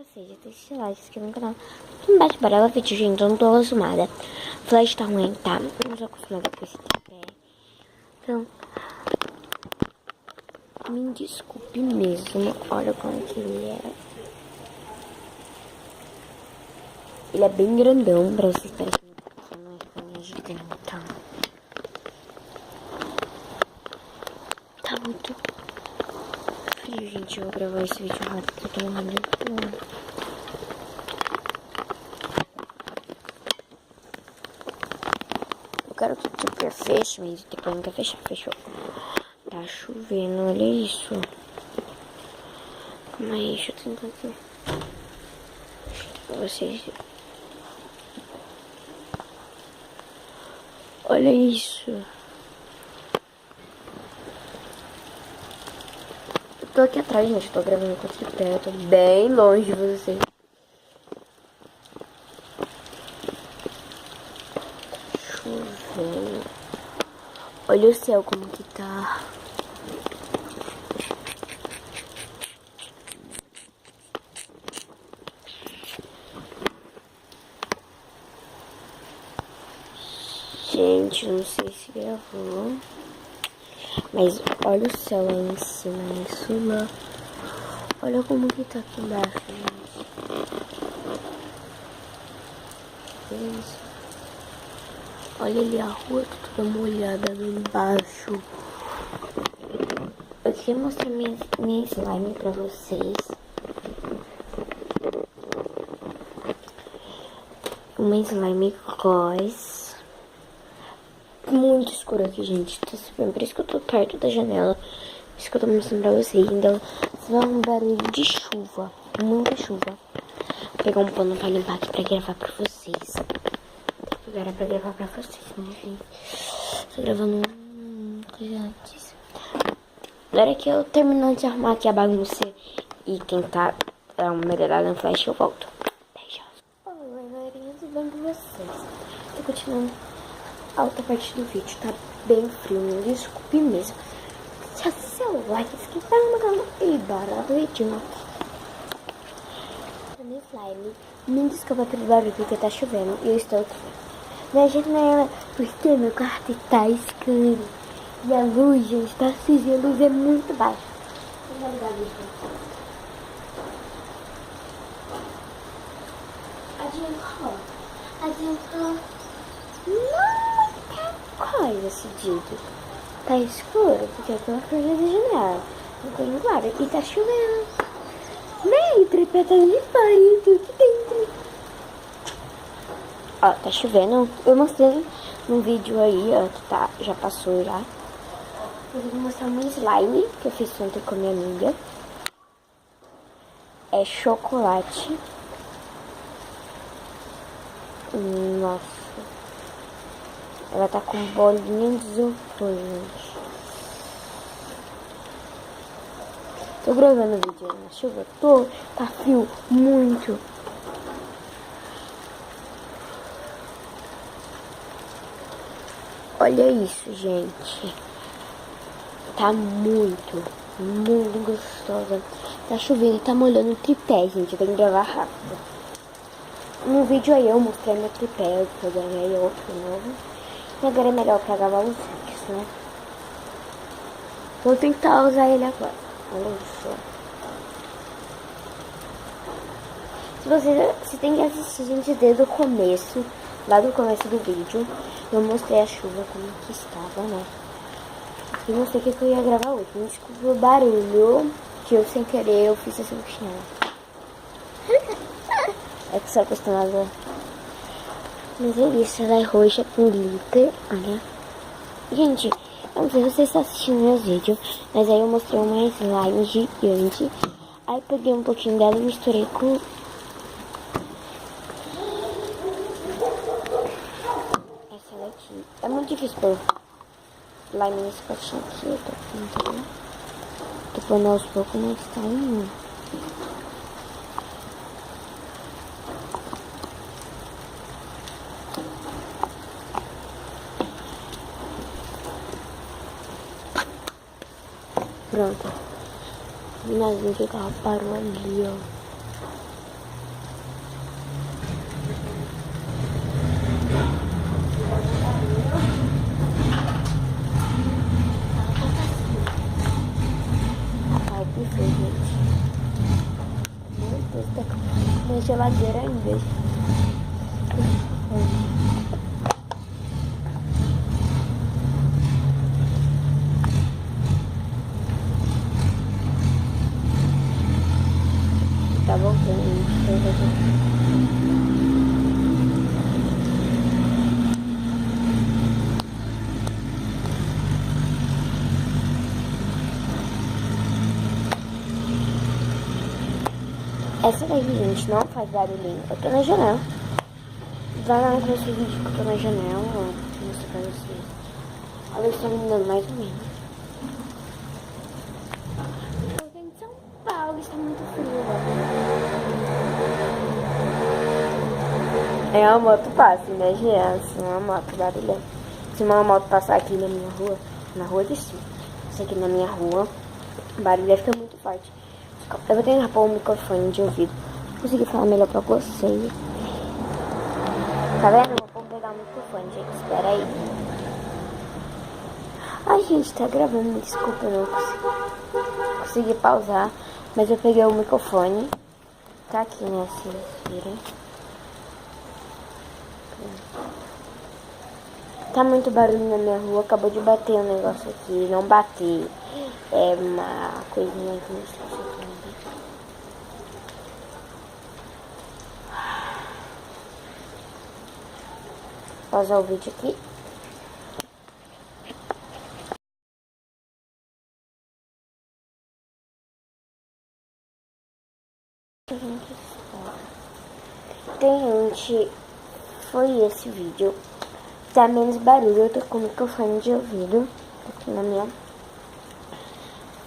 vocês, já deixa like, se inscreva no canal. Aqui embaixo, bora vídeo, gente, eu não tô acostumada. O flash tá ruim, tá? Eu não tô acostumada com esse tripé. Então, me desculpe mesmo. Olha como que ele é. Ele é bem grandão, pra vocês parecerem um pequeno, é minha gigante, tá? Tá muito frio, gente. Eu vou gravar esse vídeo rápido, porque eu tô morrendo de fome. Eu quero que o tripé feche, mas o tripé não quer fechar, fechou. Tá chovendo, olha isso. Calma aí, deixa eu tentar aqui. Pra vocês. Olha isso. Eu tô aqui atrás, gente. Eu tô gravando com o tripé. Eu tô bem longe de vocês. Chovendo. Olha o céu como que tá. Gente, não sei se gravou. Mas olha o céu lá em cima, isso lá. Olha como que tá aqui embaixo, gente. Isso. Olha ali a rua, tá toda molhada lá embaixo. Eu queria mostrar minha slime pra vocês. Uma slime gloss. Muito escuro aqui, gente. Tá super... Por isso que eu tô perto da janela. Por isso que eu tô mostrando pra vocês. Então, você vai um barulho de chuva. Muita chuva. Vou pegar um pano pra limpar aqui pra gravar pra vocês. Agora pra gravar pra vocês, né, gente? Tô gravando coisa antes. Agora que eu terminar de arrumar aqui a bagunça e tentar dar uma melhorada no flash, eu volto. Beijos. Oi, galerinha, tudo bem com vocês? Tô continuando a outra parte do vídeo. Tá bem frio, me desculpe mesmo. Deixa seu like, se inscreva no canal e bora pro vídeo. Slime, me desculpa pelo barulho porque tá chovendo e eu estou aqui na janela porque meu quarto tá escuro e a luz, gente, tá suja, a luz é muito baixa. Adiantou muita coisa esse dia. Tá escuro porque eu tô na frente da janela, não tenho claro, e tá chovendo. Meio tripé tá de fora, tudo dentro. Ó, tá chovendo. Eu mostrei num vídeo aí, ó, que tá, já passou já. Eu vou mostrar uma slime que eu fiz ontem com a minha amiga. É chocolate. Nossa. Ela tá com bolinha de isopor, gente. Tô gravando o vídeo na chuva, tá frio, muito. Olha isso, gente. Tá muito gostosa. Tá chovendo e tá molhando o tripé, gente. Eu tenho que gravar rápido. No vídeo aí eu mostrei meu tripé, eu ganhei outro novo. E agora é melhor pra gravar os vídeos, né? Vou tentar usar ele agora. Olha só. Você tem que assistir, gente, desde o começo. Lá do começo do vídeo. Eu mostrei a chuva como que estava, né? E mostrei que eu ia gravar hoje. Me desculpa o barulho. Que eu, sem querer, eu fiz essa chinela. É que sou acostumada. Mas é isso, ela é roxa com glitter. Olha. Gente, eu não sei se você está assistindo meus vídeos, mas aí eu mostrei uma slime gigante. Aí peguei um pouquinho dela e misturei com essa daqui. É muito difícil pôr slime nesse potinho aqui. Eu tô aqui, tô pondo aos poucos, mas tá indo. Pronto. Finalzinho que o carro parou ali, ó. você tá com uma geladeira ainda. Tá voltando. Essa daí, gente, não faz barulhinho. Eu tô na janela. Vai lá no começo do vídeo que eu tô na janela. Ó, vou mostrar pra vocês. A luz tá iluminando mais ou menos. Eu tô em São Paulo, está muito frio. É uma moto passa, imagina. Se uma moto barulhenta. Se uma moto passar aqui na minha rua, na rua de cima, isso aqui na minha rua, o barulho vai ficar muito forte. Eu vou tentar pôr o microfone de ouvido. Consegui falar melhor pra vocês. Tá vendo? Eu vou pegar o microfone, gente. Espera aí. Ai, gente, tá gravando. Desculpa, eu não consegui pausar. Mas eu peguei o microfone. Tá aqui, né? Vocês viram. Tá muito barulho na minha rua. Acabou de bater um negócio aqui. Não bater. É uma coisinha que não está chegando. Pausar o vídeo aqui. Gente, foi esse vídeo. Tá menos barulho. Eu tô com o microfone de ouvido aqui na minha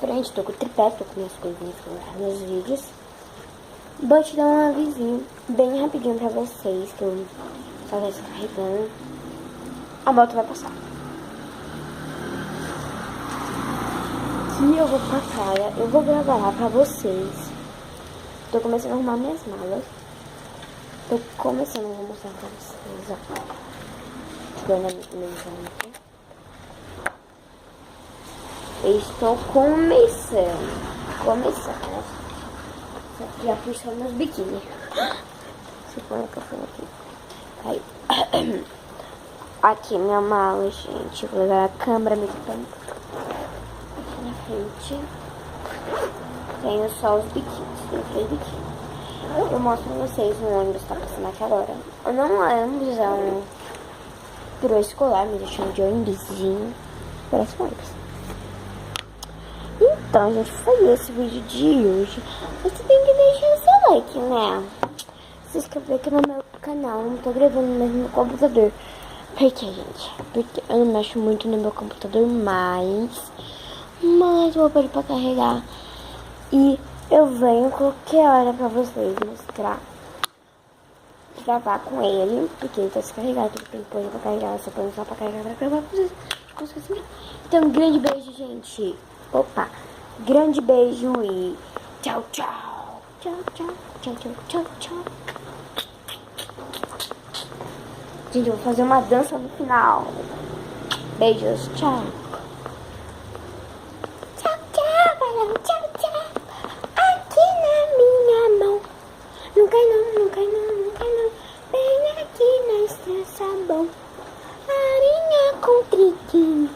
frente. Tô com o tripé, tô com minhas coisinhas colocadas nos vídeos. Vou te dar um avisinho bem rapidinho pra vocês, que eu só tô descarregando. A moto vai passar. E eu vou pra praia, eu vou gravar lá pra vocês. Tô começando a arrumar minhas malas. Tô começando, vou mostrar pra vocês, ó. Eu estou começando. Isso aqui é a puxar meus biquíni. Você põe o café aqui. Aí. Aqui minha mala, gente. Vou levar a câmera, meu tampo. Aqui na frente. Tenho só os biquínis. Tem 3 biquínis. Eu mostro pra vocês o ônibus tá passando aquela hora. Eu não ônibus, é um perua escolar, me deixando de ônibusinho. Parece um ônibus. Então, gente, foi esse vídeo de hoje. Você tem que deixar seu like, né? Se inscrever aqui no meu canal. Eu não tô gravando mais no meu computador. Por quê, gente? Porque eu não mexo muito no meu computador mais. Mas eu vou pôr pra carregar. E eu venho qualquer hora pra vocês mostrar. Gravar com ele. Porque ele tá descarregado. Tem que pôr pra carregar. Só põe só pra carregar pra gravar com vocês. Então, um grande beijo, gente. Opa. Grande beijo e tchau, tchau. Tchau, tchau, tchau, tchau, tchau, tchau. Gente, eu vou fazer uma dança no final. Beijos, tchau. Tchau, tchau, balão, tchau, tchau. Aqui na minha mão. Não cai não, não cai não, não cai não. Bem aqui na estressa bom. Farinha com triquinho.